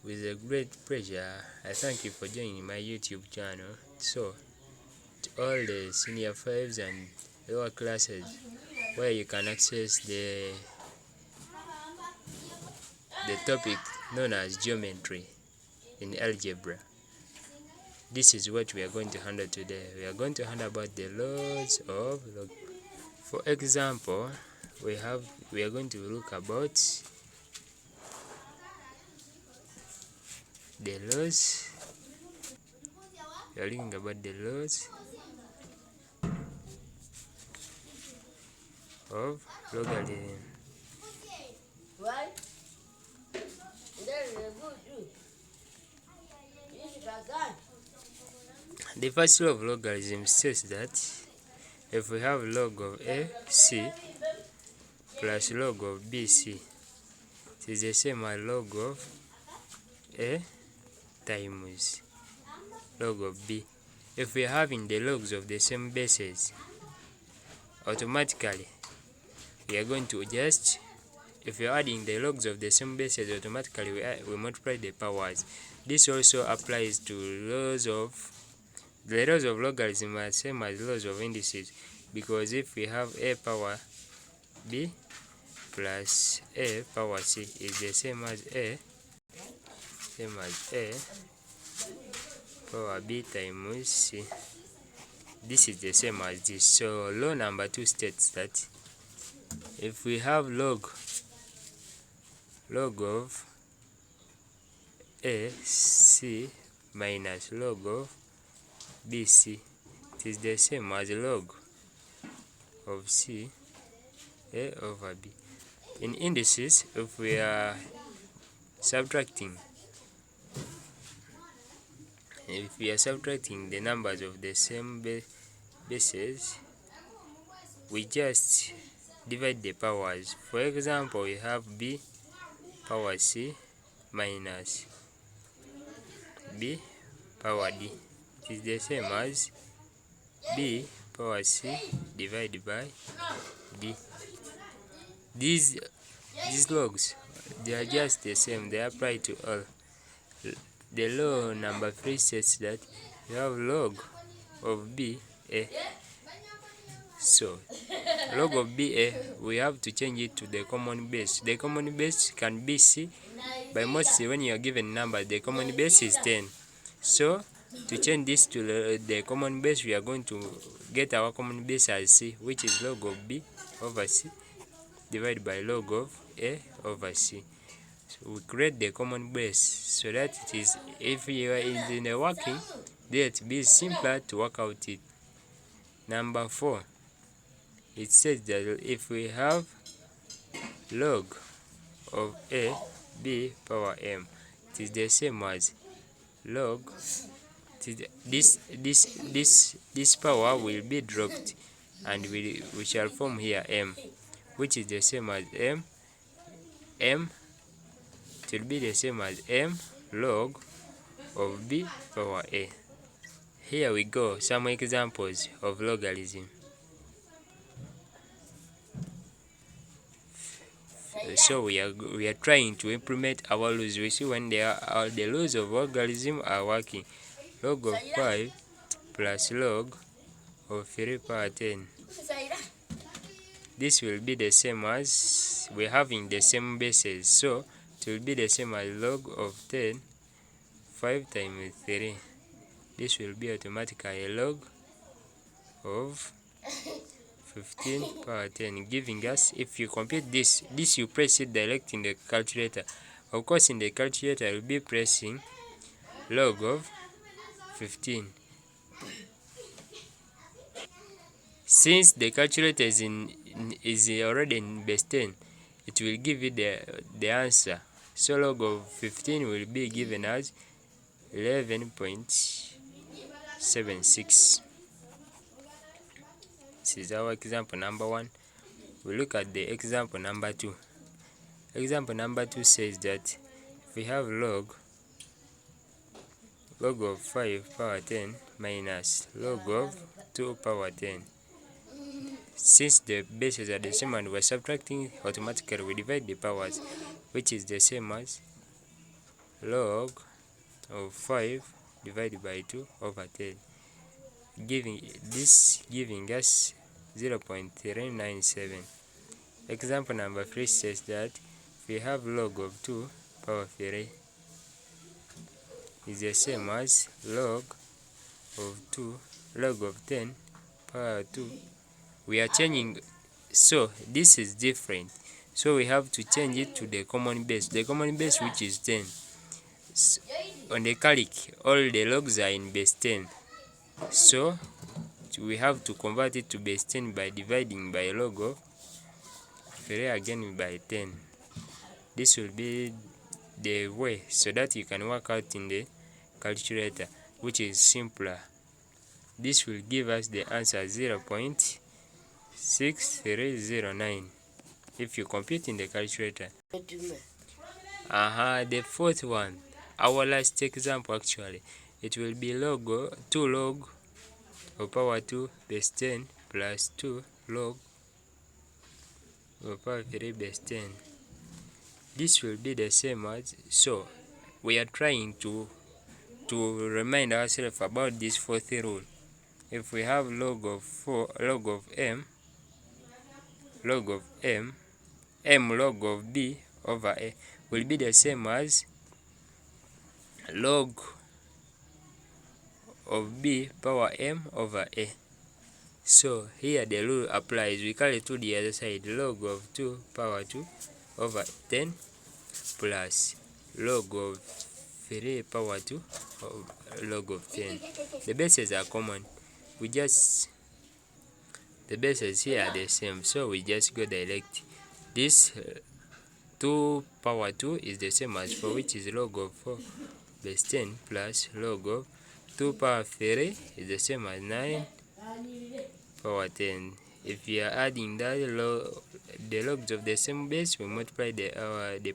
With a great pleasure, I thank you for joining my YouTube channel. So, to all the senior 5s and lower classes, where you can access the topic known as geometry in algebra. This is what we are going to handle today. We are going to handle about the laws of log. For example, we are going to look about the laws. We are looking about the laws of logarithm. The first law of logarithm says that if we have log of AC plus log of BC, it is the same as log of A times log of B. If we are having the logs of the same bases, automatically we are going to just, if we are adding the logs of the same bases, automatically we multiply the powers. This also applies to the laws of logarithm are same as laws of indices, because if we have a power b plus a power c is the same as a power b times c. This is the same as this. So law number 2 states that if we have log of AC minus log of BC, it is the same as log of C A over B. In indices, if we are subtracting the numbers of the same bases, we just divide the powers. For example, we have B power C minus B power D. It is the same as B power C divided by D. These logs, they are just the same, they apply to all. The law number 3 says that you have log of B A. So log of BA, we have to change it to the common base. The common base can be C. By mostly when you are given number, the common base is 10. So to change this to the common base, we are going to get our common base as C, which is log of B over C divided by log of A over C. So we create the common base so that it is, if you are in the working, then it be simpler to work out it. Number 4, it says that if we have log of A B power m, it is the same as log. This power will be dropped, and we shall form here m, which is the same as m. It will be the same as m log of b power a. Here we go, some examples of logarithm. So we are trying to implement our rules. We see when the rules of logarithm are working. Log of 5 plus log of 3 power 10. This will be the same as we're having the same bases, so it will be the same as log of 10 5 times 3. This will be automatically a log of 15 power 10, giving us, if you compute this you press it direct in the calculator. Of course, in the calculator you'll be pressing log of 15. Since the calculator is already in base 10, it will give you the answer. So log of 15 will be given as 11.76. This is our example number 1. We look at the example number 2. Example number 2 says that if we have log of 5 power 10 minus log of 2 power 10. Since the bases are the same and we're subtracting, automatically we divide the powers, which is the same as log of 5 divided by 2 over 10, giving us 0.397. Example number 3 says that we have log of 2 power 3 is the same as log of 10 power 2. We are changing, so this is different, so we have to change it to the common base, which is 10. So on the calc, all the logs are in base 10, so we have to convert it to base 10 by dividing by log of 3 again by 10. This will be the way so that you can work out in the calculator, which is simpler. This will give us the answer 0.6309 if you compute in the calculator. The fourth one, our last example actually, it will be 2 log of power 2 base 10 plus 2 log of power 3 base 10. This will be the same as, so we are trying to remind ourselves about this fourth rule. If we have log of m log of b over a will be the same as log of b power m over a. So here the rule applies. We carry to the other side, log of 2 power 2 over 10 plus log of 3 power 2 log of 10. The bases are common. The bases here are the same, so we just go direct. This 2 power 2 is the same as 4, which is log of 4 base 10 plus log of 2 power 3 is the same as 9 power 10. If we are adding that the logs of the same base, we multiply the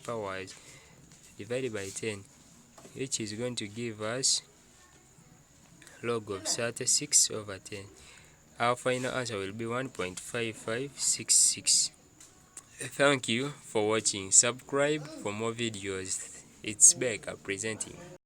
powers divided by 10, which is going to give us log of 36 over 10. Our final answer will be 1.5566. Thank you for watching. Subscribe for more videos. It's Becca presenting.